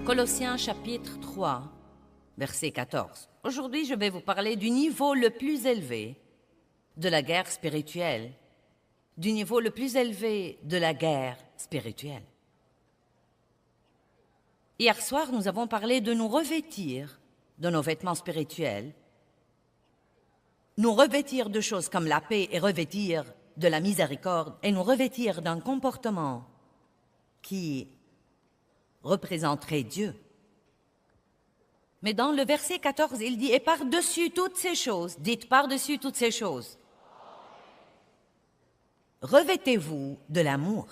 Colossiens chapitre 3, verset 14. Aujourd'hui, je vais vous parler du niveau le plus élevé de la guerre spirituelle. Du niveau le plus élevé de la guerre spirituelle. Hier soir, nous avons parlé de nous revêtir de nos vêtements spirituels, nous revêtir de choses comme la paix et revêtir de la miséricorde et nous revêtir d'un comportement qui représenterait Dieu. Mais dans le verset 14, il dit « Et par-dessus toutes ces choses, dites par-dessus toutes ces choses, revêtez-vous de l'amour. »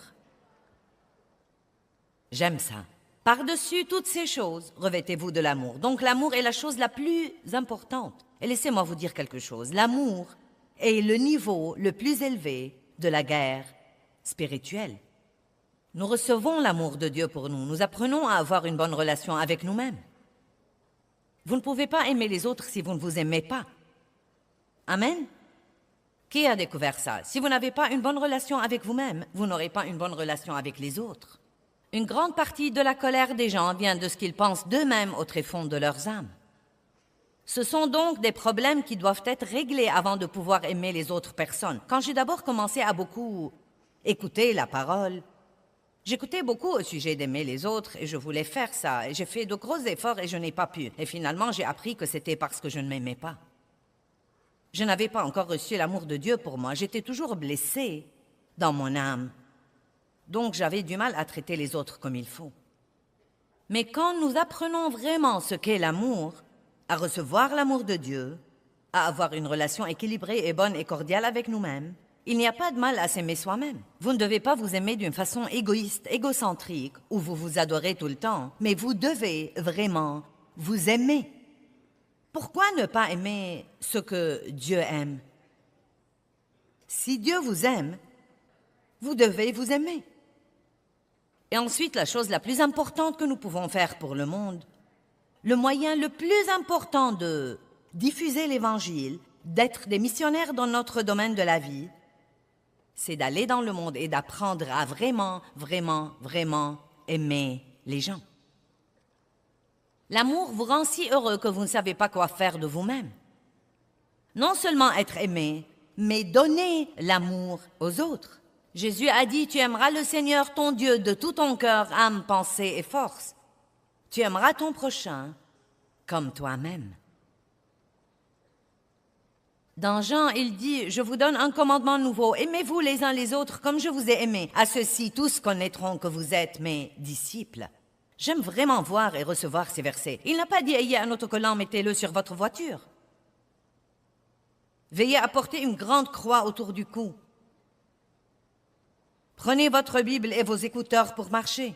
J'aime ça. Par-dessus toutes ces choses, revêtez-vous de l'amour. Donc l'amour est la chose la plus importante. Et laissez-moi vous dire quelque chose. L'amour est le niveau le plus élevé de la guerre spirituelle. Nous recevons l'amour de Dieu pour nous. Nous apprenons à avoir une bonne relation avec nous-mêmes. Vous ne pouvez pas aimer les autres si vous ne vous aimez pas. Amen? Qui a découvert ça? Si vous n'avez pas une bonne relation avec vous-même, vous n'aurez pas une bonne relation avec les autres. Une grande partie de la colère des gens vient de ce qu'ils pensent d'eux-mêmes au tréfonds de leurs âmes. Ce sont donc des problèmes qui doivent être réglés avant de pouvoir aimer les autres personnes. Quand j'ai d'abord commencé à beaucoup écouter la parole, j'écoutais beaucoup au sujet d'aimer les autres et je voulais faire ça. Et j'ai fait de gros efforts et je n'ai pas pu. Et finalement, j'ai appris que c'était parce que je ne m'aimais pas. Je n'avais pas encore reçu l'amour de Dieu pour moi. J'étais toujours blessée dans mon âme. Donc, j'avais du mal à traiter les autres comme il faut. Mais quand nous apprenons vraiment ce qu'est l'amour, à recevoir l'amour de Dieu, à avoir une relation équilibrée et bonne et cordiale avec nous-mêmes, il n'y a pas de mal à s'aimer soi-même. Vous ne devez pas vous aimer d'une façon égoïste, égocentrique, où vous vous adorez tout le temps, mais vous devez vraiment vous aimer. Pourquoi ne pas aimer ce que Dieu aime? Si Dieu vous aime, vous devez vous aimer. Et ensuite, la chose la plus importante que nous pouvons faire pour le monde, le moyen le plus important de diffuser l'Évangile, d'être des missionnaires dans notre domaine de la vie, c'est d'aller dans le monde et d'apprendre à vraiment, vraiment, vraiment aimer les gens. L'amour vous rend si heureux que vous ne savez pas quoi faire de vous-même. Non seulement être aimé, mais donner l'amour aux autres. Jésus a dit, tu aimeras le Seigneur ton Dieu de tout ton cœur, âme, pensée et force. Tu aimeras ton prochain comme toi-même. Dans Jean, il dit, je vous donne un commandement nouveau, aimez-vous les uns les autres comme je vous ai aimés. À ceux-ci, tous connaîtront que vous êtes mes disciples. J'aime vraiment voir et recevoir ces versets. Il n'a pas dit, ayez un autocollant, mettez-le sur votre voiture. Veillez à porter une grande croix autour du cou. Prenez votre Bible et vos écouteurs pour marcher.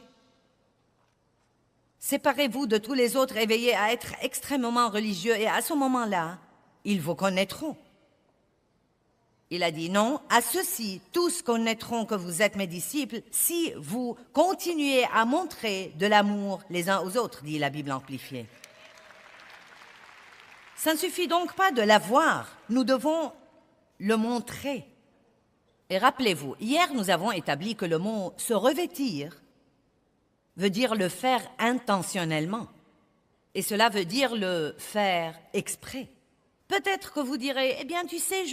Séparez-vous de tous les autres et veillez à être extrêmement religieux et à ce moment-là, ils vous connaîtront. Il a dit non, à ceux-ci, tous connaîtront que vous êtes mes disciples si vous continuez à montrer de l'amour les uns aux autres, dit la Bible amplifiée. Ça ne suffit donc pas de l'avoir, nous devons le montrer. Et rappelez-vous, hier nous avons établi que le mot « se revêtir » veut dire le faire intentionnellement. Et cela veut dire le faire exprès. Peut-être que vous direz, eh bien tu sais,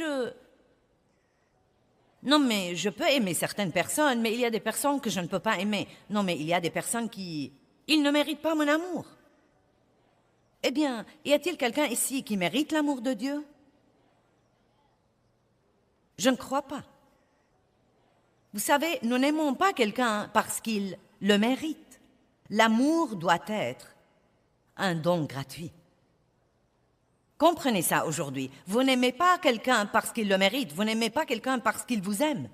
Non mais je peux aimer certaines personnes, mais il y a des personnes que je ne peux pas aimer. Non mais il y a des personnes qui... Ils ne méritent pas mon amour. Eh bien, y a-t-il quelqu'un ici qui mérite l'amour de Dieu? Je ne crois pas. Vous savez, nous n'aimons pas quelqu'un parce qu'il le mérite. L'amour doit être un don gratuit. Comprenez ça aujourd'hui. Vous n'aimez pas quelqu'un parce qu'il le mérite. Vous n'aimez pas quelqu'un parce qu'il vous aime.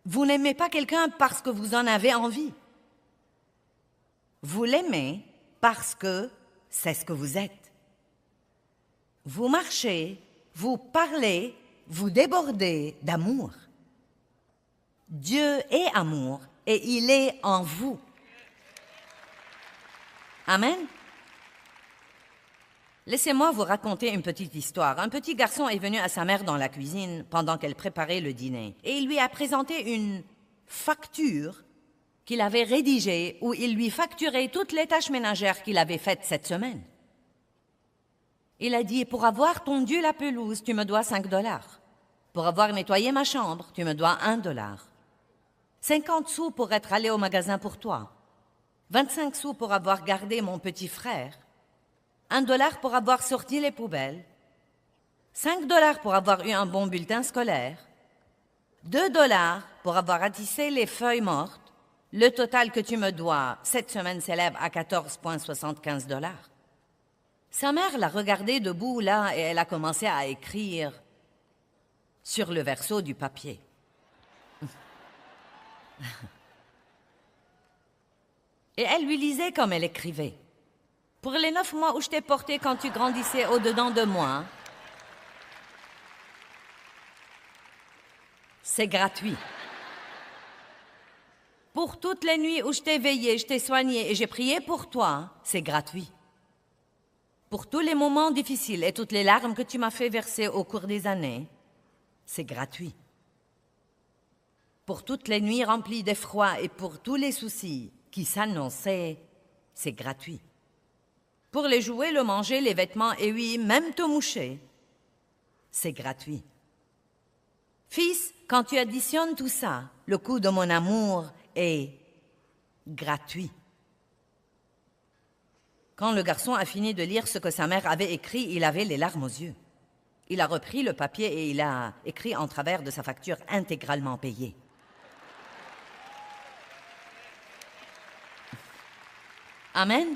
Vous n'aimez pas quelqu'un parce que vous en avez envie. Vous l'aimez parce que c'est ce que vous êtes. Vous marchez, vous parlez, vous débordez d'amour. Dieu est amour et il est en vous. Amen. Laissez-moi vous raconter une petite histoire. Un petit garçon est venu à sa mère dans la cuisine pendant qu'elle préparait le dîner et il lui a présenté une facture qu'il avait rédigé où il lui facturait toutes les tâches ménagères qu'il avait faites cette semaine. Il a dit, pour avoir tondu la pelouse, tu me dois 5 $. Pour avoir nettoyé ma chambre, tu me dois 1 $. 50 sous pour être allé au magasin pour toi. 25 sous pour avoir gardé mon petit frère. 1 $ pour avoir sorti les poubelles. 5 $ pour avoir eu un bon bulletin scolaire. 2 $ pour avoir ratissé les feuilles mortes. Le total que tu me dois cette semaine s'élève à 14,75 $. Sa mère l'a regardé debout là et elle a commencé à écrire sur le verso du papier. Et elle lui lisait comme elle écrivait. Pour les 9 mois où je t'ai porté quand tu grandissais au-dedans de moi, c'est gratuit. Pour toutes les nuits où je t'ai veillé, je t'ai soigné et j'ai prié pour toi, c'est gratuit. Pour tous les moments difficiles et toutes les larmes que tu m'as fait verser au cours des années, c'est gratuit. Pour toutes les nuits remplies d'effroi et pour tous les soucis qui s'annonçaient, c'est gratuit. Pour les jouets, le manger, les vêtements et oui, même te moucher, c'est gratuit. Fils, quand tu additionnes tout ça, le coût de mon amour est gratuit. Quand le garçon a fini de lire ce que sa mère avait écrit, il avait les larmes aux yeux. Il a repris le papier et il a écrit en travers de sa facture intégralement payée. Amen.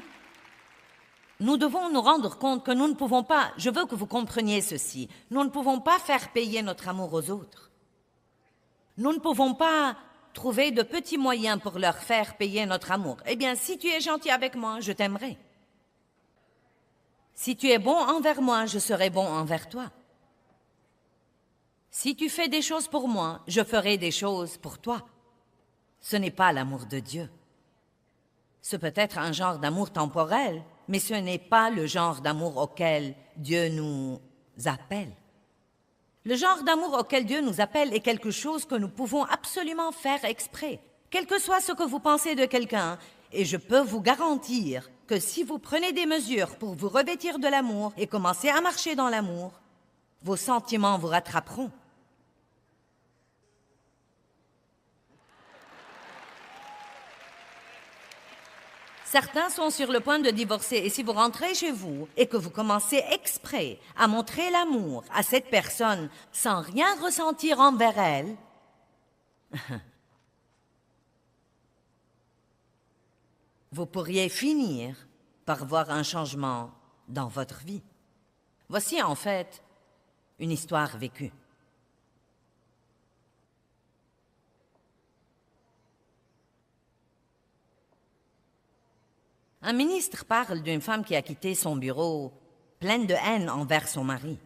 Nous devons nous rendre compte que nous ne pouvons pas, je veux que vous compreniez ceci, nous ne pouvons pas faire payer notre amour aux autres. Nous ne pouvons pas trouver de petits moyens pour leur faire payer notre amour. Eh bien, si tu es gentil avec moi, je t'aimerai. Si tu es bon envers moi, je serai bon envers toi. Si tu fais des choses pour moi, je ferai des choses pour toi. Ce n'est pas l'amour de Dieu. Ce peut être un genre d'amour temporel, mais ce n'est pas le genre d'amour auquel Dieu nous appelle. Le genre d'amour auquel Dieu nous appelle est quelque chose que nous pouvons absolument faire exprès, quel que soit ce que vous pensez de quelqu'un, et je peux vous garantir que si vous prenez des mesures pour vous revêtir de l'amour et commencer à marcher dans l'amour, vos sentiments vous rattraperont. Certains sont sur le point de divorcer et si vous rentrez chez vous et que vous commencez exprès à montrer l'amour à cette personne sans rien ressentir envers elle, vous pourriez finir par voir un changement dans votre vie. Voici en fait une histoire vécue. Un ministre parle d'une femme qui a quitté son bureau, pleine de haine envers son mari.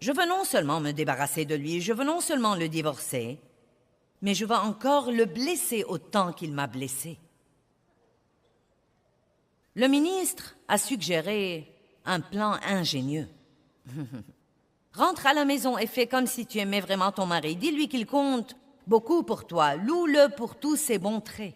Je veux non seulement me débarrasser de lui, je veux non seulement le divorcer, mais je veux encore le blesser autant qu'il m'a blessé. Le ministre a suggéré un plan ingénieux. Rentre à la maison et fais comme si tu aimais vraiment ton mari. Dis-lui qu'il compte beaucoup pour toi. Loue-le pour tous ses bons traits.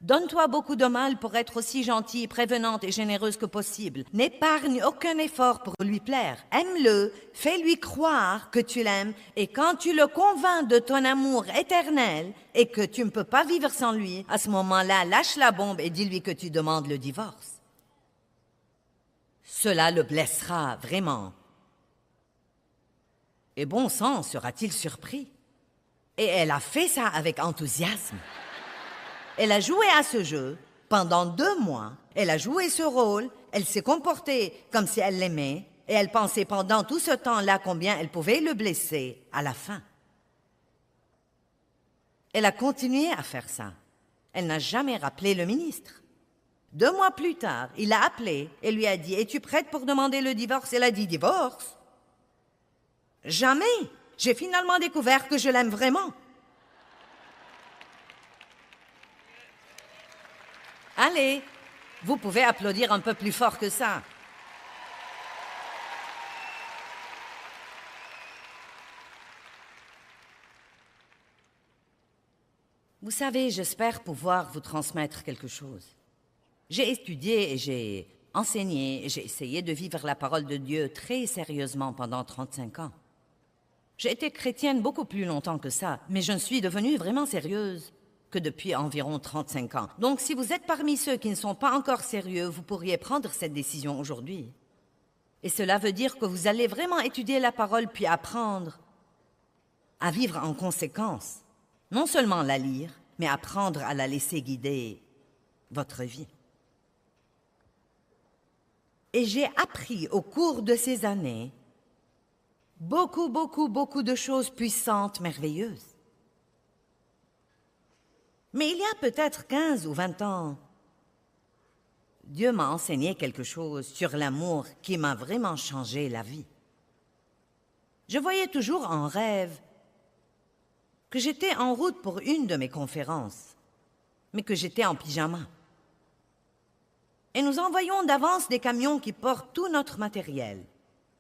Donne-toi beaucoup de mal pour être aussi gentille, prévenante et généreuse que possible. N'épargne aucun effort pour lui plaire. Aime-le, fais-lui croire que tu l'aimes, et quand tu le convaincs de ton amour éternel et que tu ne peux pas vivre sans lui, à ce moment-là, lâche la bombe et dis-lui que tu demandes le divorce. Cela le blessera vraiment. Et bon sang, sera-t-il surpris? Et elle a fait ça avec enthousiasme. Elle a joué à ce jeu pendant 2 mois. Elle a joué ce rôle, elle s'est comportée comme si elle l'aimait, et elle pensait pendant tout ce temps-là combien elle pouvait le blesser à la fin. Elle a continué à faire ça. Elle n'a jamais rappelé le ministre. 2 mois plus tard, il l'a appelée et lui a dit « Es-tu prête pour demander le divorce ?» Elle a dit « Divorce? Jamais! J'ai finalement découvert que je l'aime vraiment. » Allez, vous pouvez applaudir un peu plus fort que ça. Vous savez, j'espère pouvoir vous transmettre quelque chose. J'ai étudié et j'ai enseigné et j'ai essayé de vivre la parole de Dieu très sérieusement pendant 35 ans. J'ai été chrétienne beaucoup plus longtemps que ça, mais je ne suis devenue vraiment sérieuse que depuis environ 35 ans. Donc si vous êtes parmi ceux qui ne sont pas encore sérieux, vous pourriez prendre cette décision aujourd'hui. Et cela veut dire que vous allez vraiment étudier la parole puis apprendre à vivre en conséquence. Non seulement la lire, mais apprendre à la laisser guider votre vie. Et j'ai appris au cours de ces années beaucoup de choses puissantes, merveilleuses. Mais il y a peut-être 15 ou 20 ans, Dieu m'a enseigné quelque chose sur l'amour qui m'a vraiment changé la vie. Je voyais toujours en rêve que j'étais en route pour une de mes conférences, mais que j'étais en pyjama. Et nous envoyons d'avance des camions qui portent tout notre matériel.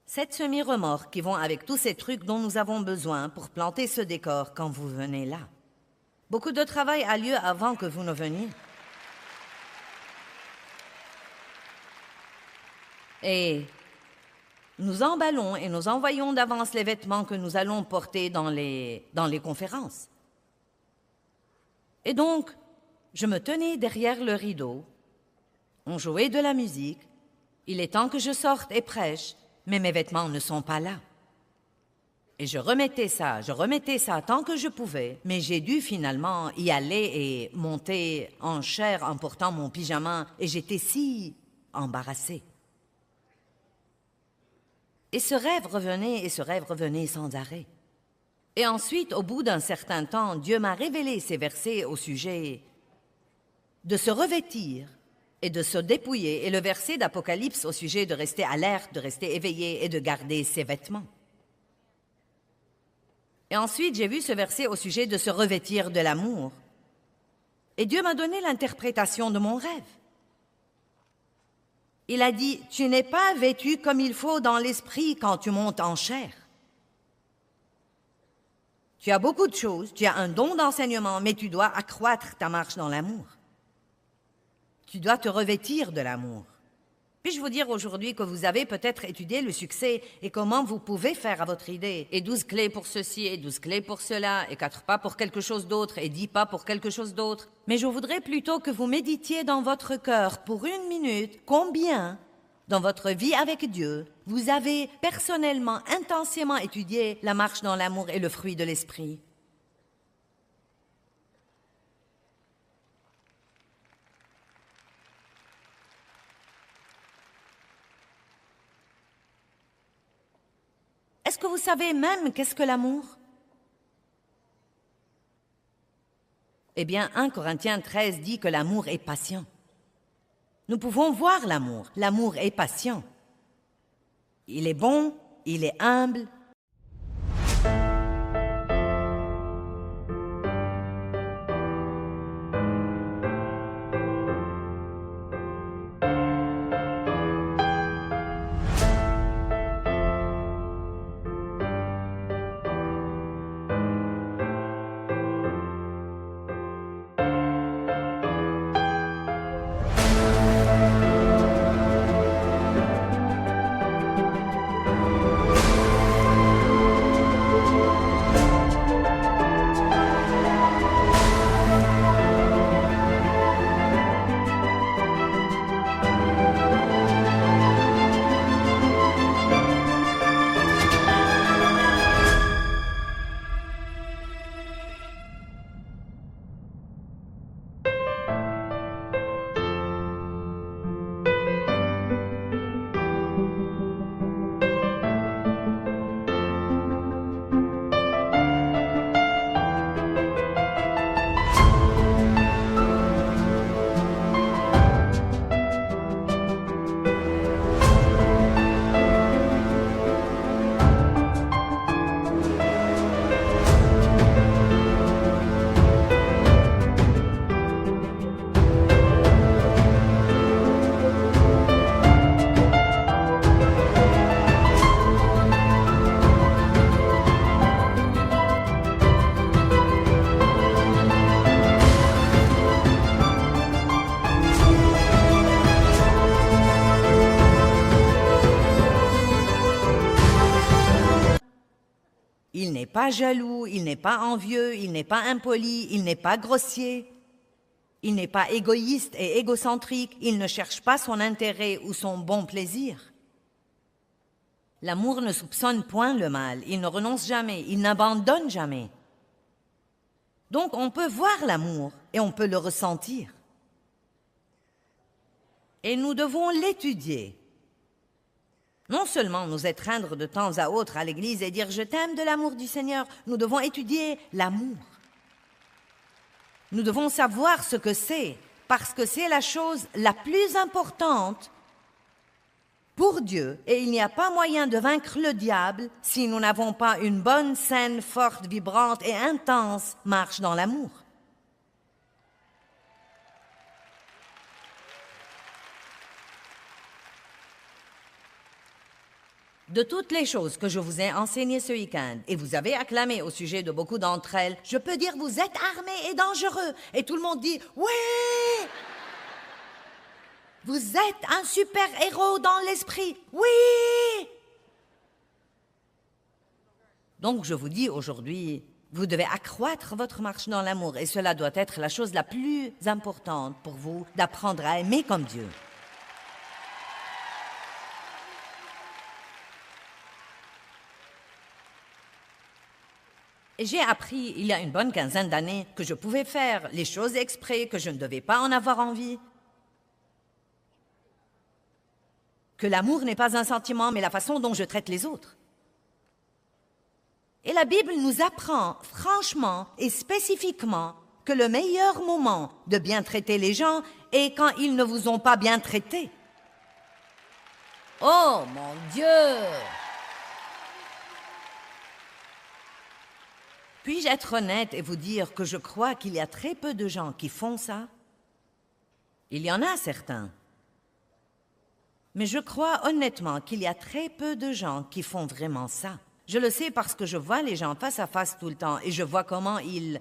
7 semi-remorques qui vont avec tous ces trucs dont nous avons besoin pour planter ce décor quand vous venez là. Beaucoup de travail a lieu avant que vous ne veniez. Et nous emballons et nous envoyons d'avance les vêtements que nous allons porter dans les conférences. Et donc, je me tenais derrière le rideau, on jouait de la musique, il est temps que je sorte et prêche, mais mes vêtements ne sont pas là. Et je remettais ça tant que je pouvais, mais j'ai dû finalement y aller et monter en chair en portant mon pyjama, et j'étais si embarrassée. Et ce rêve revenait sans arrêt. Et ensuite, au bout d'un certain temps, Dieu m'a révélé ces versets au sujet de se revêtir et de se dépouiller, et le verset d'Apocalypse au sujet de rester alerte, de rester éveillé et de garder ses vêtements. Et ensuite, j'ai vu ce verset au sujet de se revêtir de l'amour. Et Dieu m'a donné l'interprétation de mon rêve. Il a dit, « Tu n'es pas vêtu comme il faut dans l'esprit quand tu montes en chair. Tu as beaucoup de choses, tu as un don d'enseignement, mais tu dois accroître ta marche dans l'amour. Tu dois te revêtir de l'amour. » Puis-je vous dire aujourd'hui que vous avez peut-être étudié le succès et comment vous pouvez faire à votre idée, et 12 clés pour ceci, et 12 clés pour cela, et 4 pas pour quelque chose d'autre, et 10 pas pour quelque chose d'autre. Mais je voudrais plutôt que vous méditiez dans votre cœur pour 1 minute combien, dans votre vie avec Dieu, vous avez personnellement, intensément étudié la marche dans l'amour et le fruit de l'esprit. Est-ce que vous savez même qu'est-ce que l'amour? Eh bien, 1 Corinthiens 13 dit que l'amour est patient. Nous pouvons voir l'amour. L'amour est patient. Il est bon, il est humble, pas jaloux, il n'est pas envieux, il n'est pas impoli, il n'est pas grossier. Il n'est pas égoïste et égocentrique, il ne cherche pas son intérêt ou son bon plaisir. L'amour ne soupçonne point le mal, il ne renonce jamais, il n'abandonne jamais. Donc on peut voir l'amour et on peut le ressentir. Et nous devons l'étudier. Non seulement nous étreindre de temps à autre à l'église et dire « Je t'aime de l'amour du Seigneur », nous devons étudier l'amour. Nous devons savoir ce que c'est, parce que c'est la chose la plus importante pour Dieu. Et il n'y a pas moyen de vaincre le diable si nous n'avons pas une bonne, saine, forte, vibrante et intense marche dans l'amour. De toutes les choses que je vous ai enseignées ce week-end, et vous avez acclamé au sujet de beaucoup d'entre elles, je peux dire vous êtes armés et dangereux. Et tout le monde dit « Oui !» Vous êtes un super-héros dans l'esprit. Oui! Donc je vous dis aujourd'hui, vous devez accroître votre marche dans l'amour et cela doit être la chose la plus importante pour vous, d'apprendre à aimer comme Dieu. Et j'ai appris, il y a une bonne quinzaine d'années, que je pouvais faire les choses exprès, que je ne devais pas en avoir envie. Que l'amour n'est pas un sentiment, mais la façon dont je traite les autres. Et la Bible nous apprend franchement et spécifiquement que le meilleur moment de bien traiter les gens est quand ils ne vous ont pas bien traité. Oh mon Dieu! Puis-je être honnête et vous dire que je crois qu'il y a très peu de gens qui font ça? Il y en a certains. Mais je crois honnêtement qu'il y a très peu de gens qui font vraiment ça. Je le sais parce que je vois les gens face à face tout le temps et je vois comment ils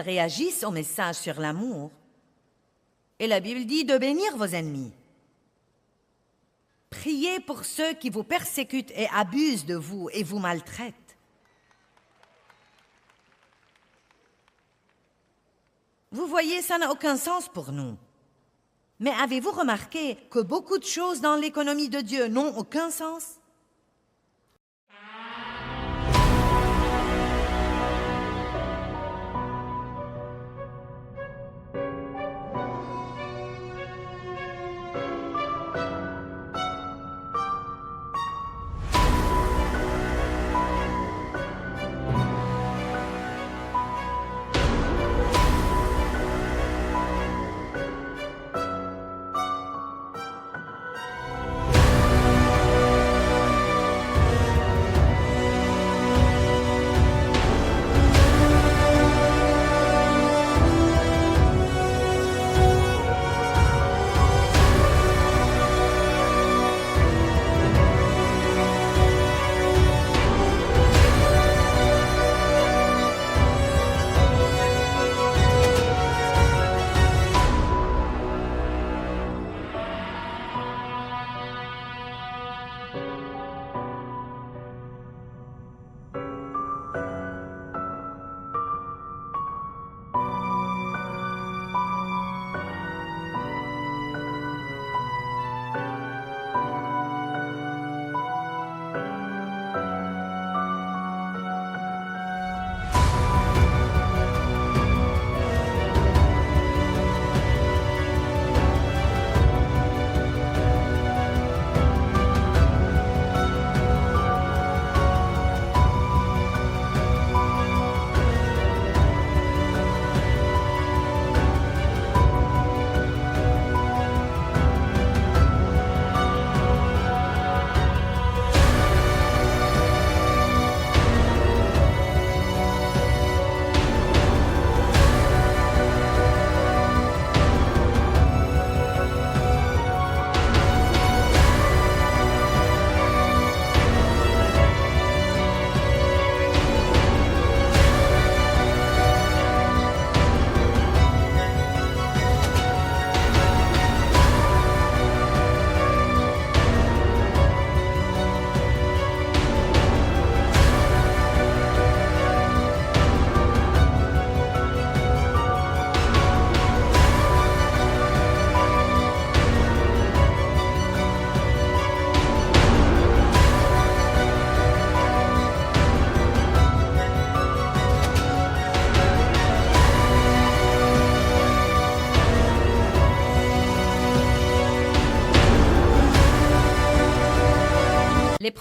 réagissent au message sur l'amour. Et la Bible dit de bénir vos ennemis. Priez pour ceux qui vous persécutent et abusent de vous et vous maltraitent. Vous voyez, ça n'a aucun sens pour nous. Mais avez-vous remarqué que beaucoup de choses dans l'économie de Dieu n'ont aucun sens?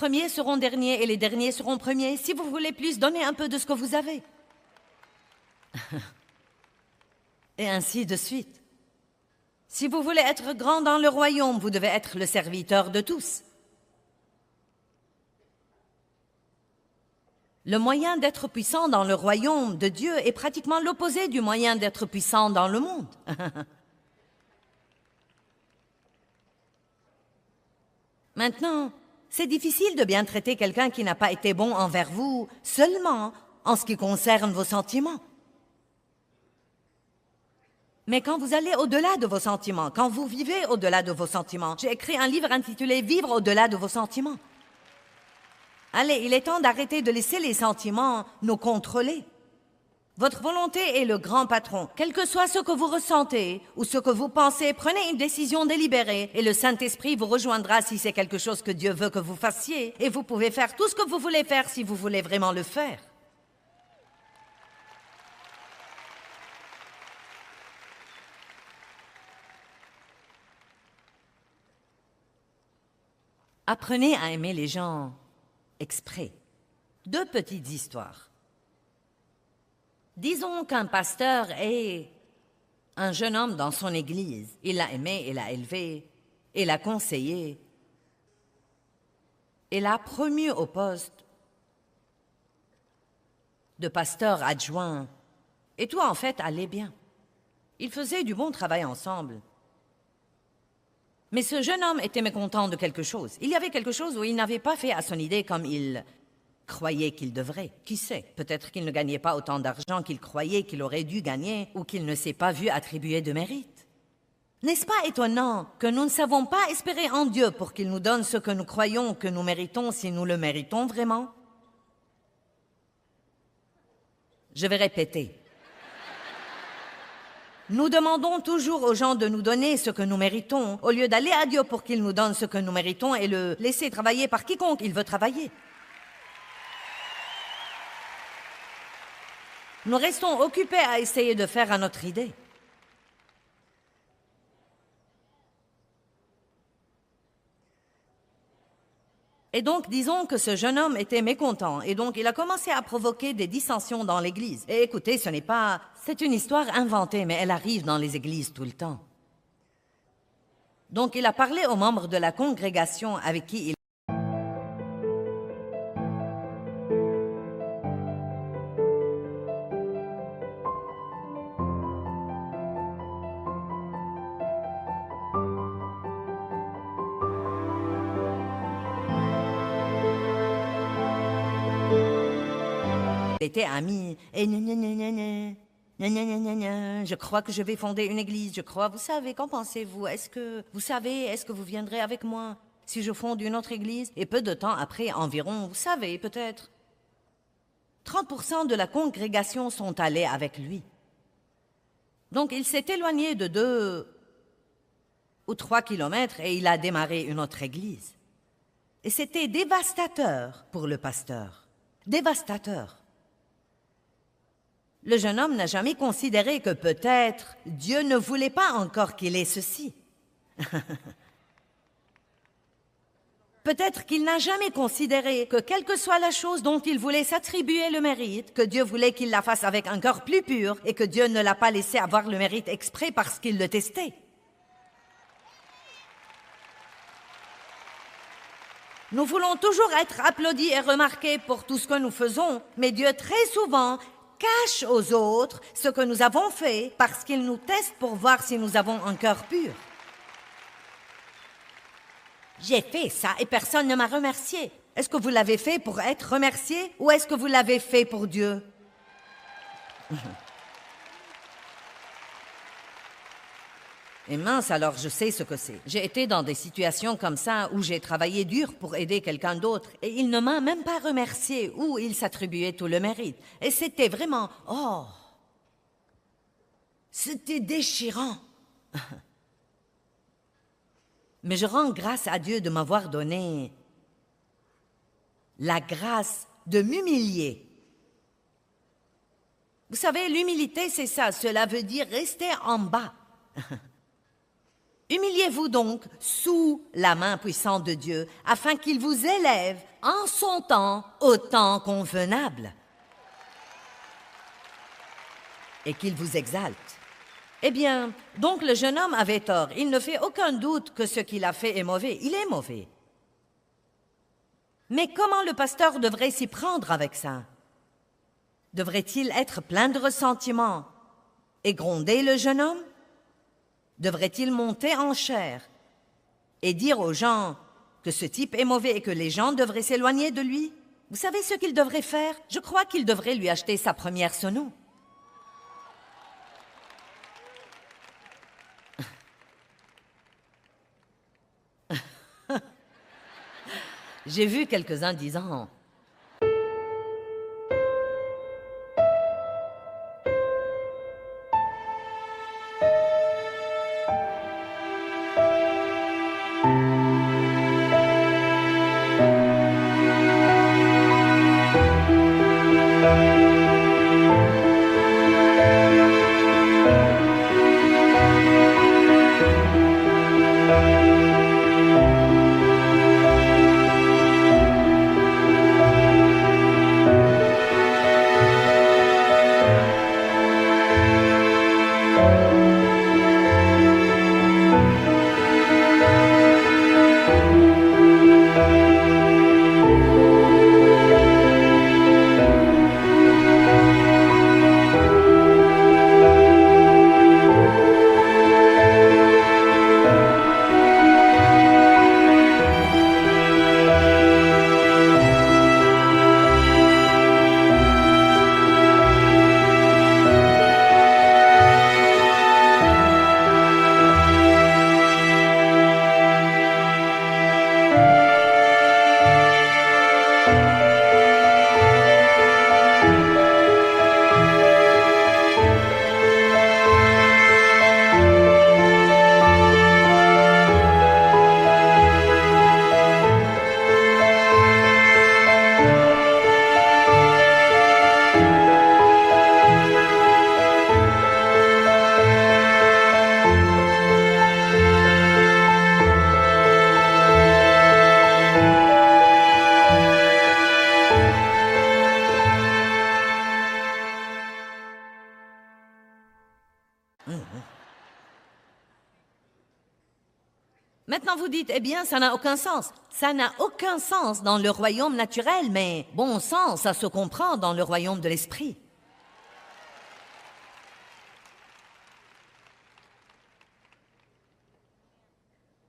premiers seront derniers et les derniers seront premiers. Si vous voulez plus, donnez un peu de ce que vous avez. Et ainsi de suite. Si vous voulez être grand dans le royaume, vous devez être le serviteur de tous. Le moyen d'être puissant dans le royaume de Dieu est pratiquement l'opposé du moyen d'être puissant dans le monde. Maintenant, c'est difficile de bien traiter quelqu'un qui n'a pas été bon envers vous seulement en ce qui concerne vos sentiments. Mais quand vous allez au-delà de vos sentiments, quand vous vivez au-delà de vos sentiments, j'ai écrit un livre intitulé « Vivre au-delà de vos sentiments ». Allez, il est temps d'arrêter de laisser les sentiments nous contrôler. Votre volonté est le grand patron. Quel que soit ce que vous ressentez ou ce que vous pensez, prenez une décision délibérée et le Saint-Esprit vous rejoindra si c'est quelque chose que Dieu veut que vous fassiez. Et vous pouvez faire tout ce que vous voulez faire si vous voulez vraiment le faire. Apprenez à aimer les gens exprès. 2 petites histoires. Disons qu'un pasteur est un jeune homme dans son église. Il l'a aimé, il l'a élevé, il l'a conseillé, il l'a promu au poste de pasteur adjoint. Et tout, en fait, allait bien. Ils faisaient du bon travail ensemble. Mais ce jeune homme était mécontent de quelque chose. Il y avait quelque chose où il n'avait pas fait à son idée comme il croyait qu'il devrait. Qui sait, peut-être qu'il ne gagnait pas autant d'argent qu'il croyait qu'il aurait dû gagner ou qu'il ne s'est pas vu attribuer de mérite. N'est-ce pas étonnant que nous ne savons pas espérer en Dieu pour qu'il nous donne ce que nous croyons que nous méritons si nous le méritons vraiment? Je vais répéter. Nous demandons toujours aux gens de nous donner ce que nous méritons, au lieu d'aller à Dieu pour qu'il nous donne ce que nous méritons et le laisser travailler par quiconque il veut travailler. Nous restons occupés à essayer de faire à notre idée. Et donc, disons que ce jeune homme était mécontent, et donc il a commencé à provoquer des dissensions dans l'église. Et écoutez, c'est une histoire inventée, mais elle arrive dans les églises tout le temps. Donc il a parlé aux membres de la congrégation avec qui il était ami, et je crois que je vais fonder une église, je crois, vous savez, qu'en pensez-vous? Est-ce que vous viendrez avec moi si je fonde une autre église? Et peu de temps après, environ, vous savez, peut-être, 30% de la congrégation sont allés avec lui. Donc il s'est éloigné de 2 ou 3 kilomètres et il a démarré une autre église. Et c'était dévastateur pour le pasteur, dévastateur. Le jeune homme n'a jamais considéré que peut-être Dieu ne voulait pas encore qu'il ait ceci. Peut-être qu'il n'a jamais considéré que quelle que soit la chose dont il voulait s'attribuer le mérite, que Dieu voulait qu'il la fasse avec un cœur plus pur et que Dieu ne l'a pas laissé avoir le mérite exprès parce qu'il le testait. Nous voulons toujours être applaudis et remarqués pour tout ce que nous faisons, mais Dieu très souvent cache aux autres ce que nous avons fait parce qu'il nous teste pour voir si nous avons un cœur pur. J'ai fait ça et personne ne m'a remercié. Est-ce que vous l'avez fait pour être remercié ou est-ce que vous l'avez fait pour Dieu? Et mince, alors je sais ce que c'est. J'ai été dans des situations comme ça où j'ai travaillé dur pour aider quelqu'un d'autre et il ne m'a même pas remercié ou il s'attribuait tout le mérite. Et c'était vraiment, c'était déchirant. Mais je rends grâce à Dieu de m'avoir donné la grâce de m'humilier. Vous savez, l'humilité, c'est ça. Cela veut dire rester en bas. Humiliez-vous donc sous la main puissante de Dieu, afin qu'il vous élève en son temps, au temps convenable, et qu'il vous exalte. Eh bien, donc le jeune homme avait tort. Il ne fait aucun doute que ce qu'il a fait est mauvais. Il est mauvais. Mais comment le pasteur devrait s'y prendre avec ça? Devrait-il être plein de ressentiment et gronder le jeune homme? Devrait-il monter en chair et dire aux gens que ce type est mauvais et que les gens devraient s'éloigner de lui? Vous savez ce qu'il devrait faire? Je crois qu'il devrait lui acheter sa première sono. J'ai vu quelques-uns disant Maintenant vous dites, eh bien, ça n'a aucun sens. Ça n'a aucun sens dans le royaume naturel, mais bon sens, ça se comprend dans le royaume de l'esprit.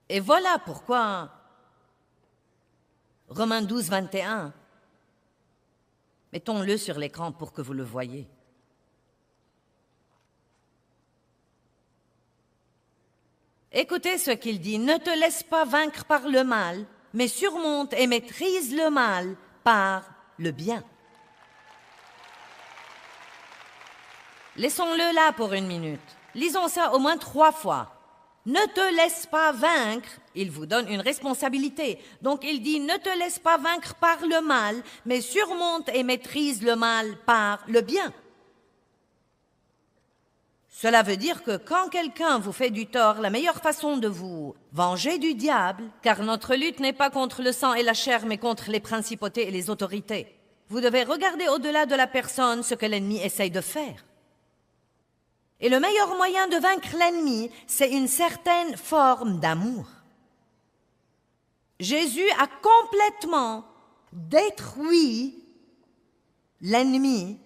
Et voilà pourquoi Romains 12, 21, mettons-le sur l'écran pour que vous le voyiez. Écoutez ce qu'il dit, ne te laisse pas vaincre par le mal, mais surmonte et maîtrise le mal par le bien. Laissons-le là pour une minute. Lisons ça au moins 3 fois. Ne te laisse pas vaincre, il vous donne une responsabilité. Donc il dit, ne te laisse pas vaincre par le mal, mais surmonte et maîtrise le mal par le bien. Cela veut dire que quand quelqu'un vous fait du tort, la meilleure façon de vous venger du diable, car notre lutte n'est pas contre le sang et la chair, mais contre les principautés et les autorités. Vous devez regarder au-delà de la personne ce que l'ennemi essaye de faire. Et le meilleur moyen de vaincre l'ennemi, c'est une certaine forme d'amour. Jésus a complètement détruit l'ennemi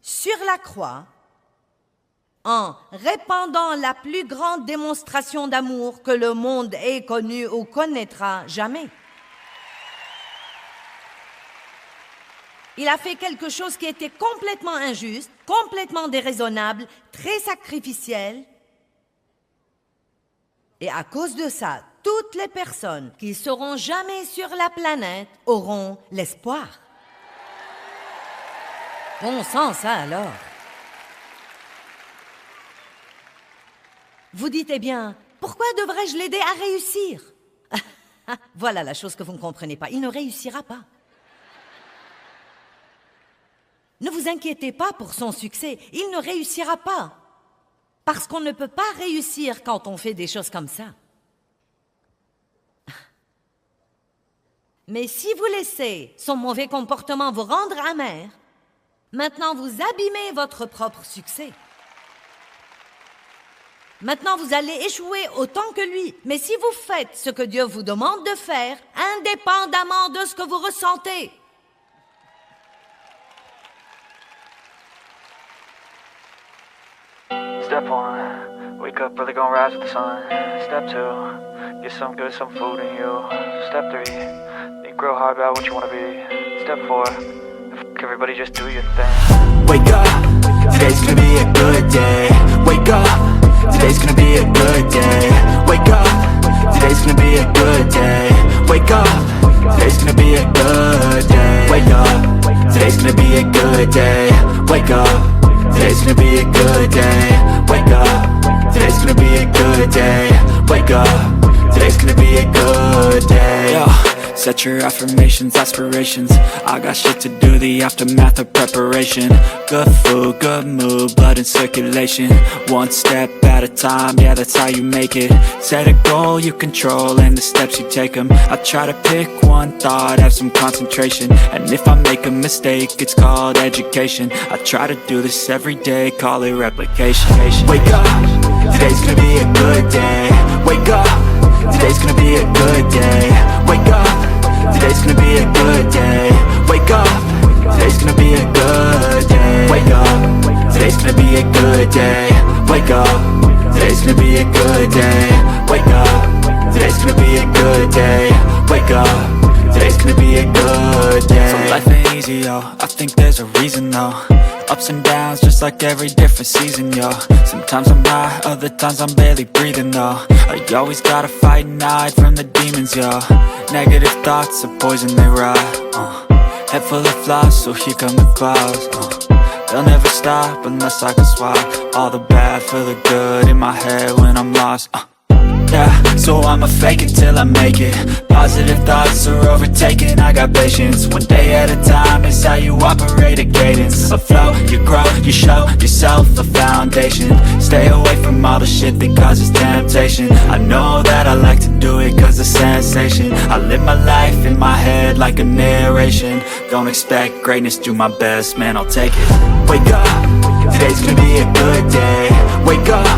sur la croix en répandant la plus grande démonstration d'amour que le monde ait connue ou connaîtra jamais. Il a fait quelque chose qui était complètement injuste, complètement déraisonnable, très sacrificiel. Et à cause de ça, toutes les personnes qui seront jamais sur la planète auront l'espoir. Bon sang, ça alors. Vous dites, eh bien, pourquoi devrais-je l'aider à réussir? Voilà la chose que vous ne comprenez pas. Il ne réussira pas. Ne vous inquiétez pas pour son succès. Il ne réussira pas. Parce qu'on ne peut pas réussir quand on fait des choses comme ça. Mais si vous laissez son mauvais comportement vous rendre amer, maintenant vous abîmez votre propre succès. Maintenant vous allez échouer autant que lui. Mais si vous faites ce que Dieu vous demande de faire, indépendamment de ce que vous ressentez, Step 1, wake up early, gonna rise with the sun. Step 2, get some good, some food in you. Step 3, think real hard about what you wanna be. Step 4, everybody just do your thing. Wake up, today's gonna be a good day. Wake up, today's gonna be a good day. Wake up, today's gonna be a good day. Wake up, today's gonna be a good day. Wake up, today's gonna be a good day. Wake up. Today's gonna be a good day. Wake up. Today's gonna be a good day. Wake up. Today's gonna be a good day. Yo, set your affirmations, aspirations. I got shit to do, the aftermath of preparation. Good food, good mood, blood in circulation. One step at a time, yeah, that's how you make it. Set a goal you control and the steps you take them. I try to pick one thought, have some concentration. And if I make a mistake, it's called education. I try to do this every day, call it replication. Wake up, today's gonna be a good day. Wake up, today's gonna be a good day. Wake up, today's gonna be a good day. Wake up, today's gonna be a good day. Wake up, today's gonna be a good day. Wake up, today's gonna be a good day. Wake up, today's gonna be a good day. Wake up, today's gonna be a good day. So life ain't easy, yo, I think there's a reason though. Ups and downs, just like every different season, yo. Sometimes I'm high, other times I'm barely breathing, though. I always gotta fight and hide from the demons, yo. Negative thoughts are poison, they rot. Head full of flies, so here come the clouds. They'll never stop unless I can swap all the bad for the good in my head when I'm lost. Yeah, so I'ma fake it till I make it. Positive thoughts are overtaken, I got patience. One day at a time is how you operate a cadence. A flow, you grow, you show yourself a foundation. Stay away from all the shit that causes temptation. I know that I like to do it cause it's sensation. I live my life in my head like a narration. Don't expect greatness, do my best, man, I'll take it. Wake up, today's gonna be a good day. Wake up,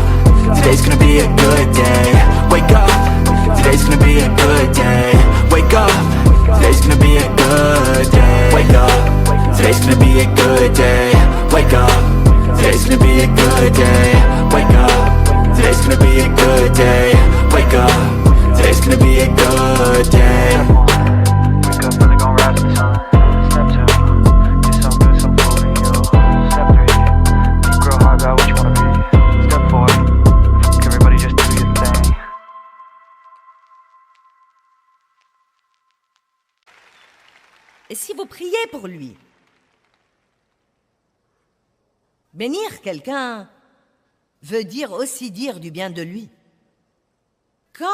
today's gonna be a good day. Wake up, today's gonna be a good day. Wake up, today's gonna be a good day. Wake up, today's gonna be a good day. Wake up, today's gonna be a good day. Wake up, today's gonna be a good day. Wake up, today's gonna be a good day. Wake up early, gonna rise with the sun. Step 2, get some good, some food in you. Step 3, think real hard about what you wanna be. Step 4, everybody just do your thing. et si vous priez pour lui, bénir quelqu'un veut dire aussi dire du bien de lui. Quand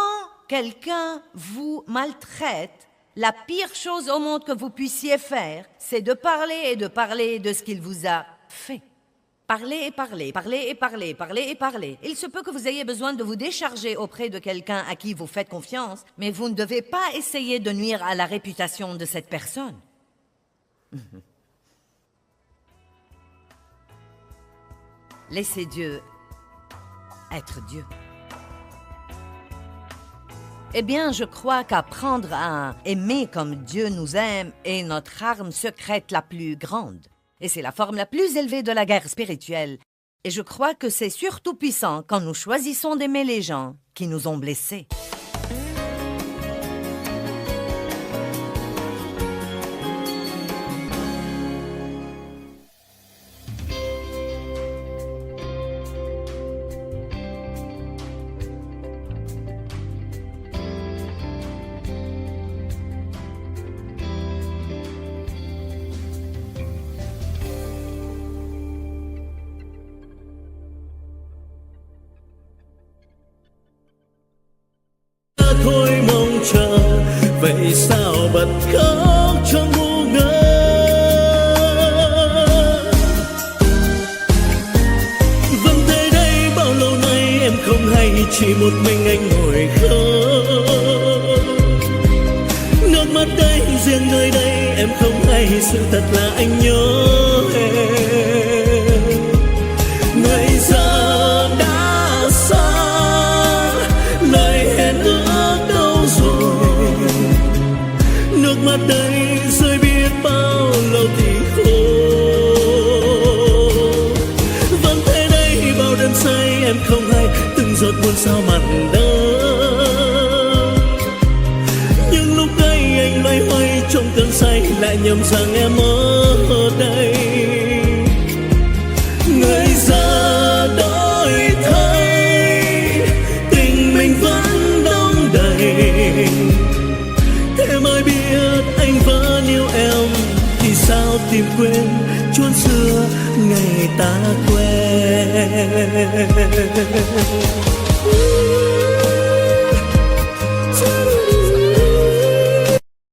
quelqu'un vous maltraite, la pire chose au monde que vous puissiez faire, c'est de parler et de parler de ce qu'il vous a fait. Parlez et parlez, parlez et parlez, parlez et parlez. Il se peut que vous ayez besoin de vous décharger auprès de quelqu'un à qui vous faites confiance, mais vous ne devez pas essayer de nuire à la réputation de cette personne. Laissez Dieu être Dieu. Eh bien, je crois qu'apprendre à aimer comme Dieu nous aime est notre arme secrète la plus grande. Et c'est la forme la plus élevée de la guerre spirituelle. Et je crois que c'est surtout puissant quand nous choisissons d'aimer les gens qui nous ont blessés. Thôi mong chờ vậy sao bật khóc cho ngu ngơ. Vẫn thế đây bao lâu nay em không hay, chỉ một mình anh ngồi khóc. Nước mắt đây em không hay, sự thật là anh nhớ em. Người giờ đã xa, lời hẹn ước đâu rồi, nước mắt đây rơi biết bao lâu thì khô. Vẫn thế đây bao đêm say em không hay, từng giọt buồn sao mặn đắng. Nhưng lúc ấy anh loay hoay trong cơn say, lại nhầm rằng em ở đây. Người giờ đổi thay, tình mình vẫn đong đầy. Thế mới biết anh vẫn yêu em, thì sao tìm quên chốn xưa ngày ta quen.